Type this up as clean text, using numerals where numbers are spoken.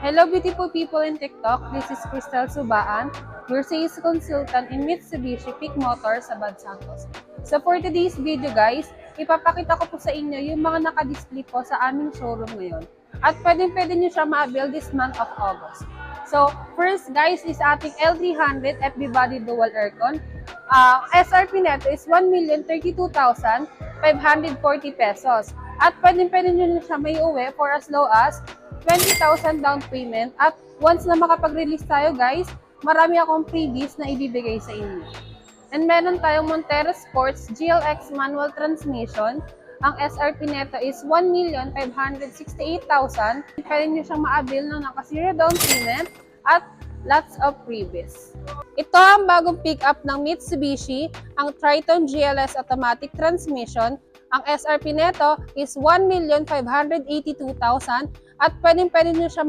Hello beautiful people in TikTok, this is Crystal Subaan, your sales consultant in Mitsubishi Peak Motors sa Bad Santos. So for today's video guys, ipapakita ko po sa inyo yung mga naka-display po sa aming showroom ngayon. At pwede nyo siya ma-avail this month of August. So first guys is ating L300 FB Body Dual Aircon. SRP neto is 1,032,540 pesos. At pwede nyo siya may uwi for as low as 20,000 down payment at once na makapag-release tayo guys, marami akong freebies na ibibigay sa inyo. And meron tayong Montero Sports GLX manual transmission. Ang SRP neto is 1,568,000. Pwede nyo siyang ma-avail na naka-zero down payment at lots of freebies. Ito ang bagong pick-up ng Mitsubishi, ang Triton GLS automatic transmission. Ang SRP neto is 1,582,000 at pwede nyo siya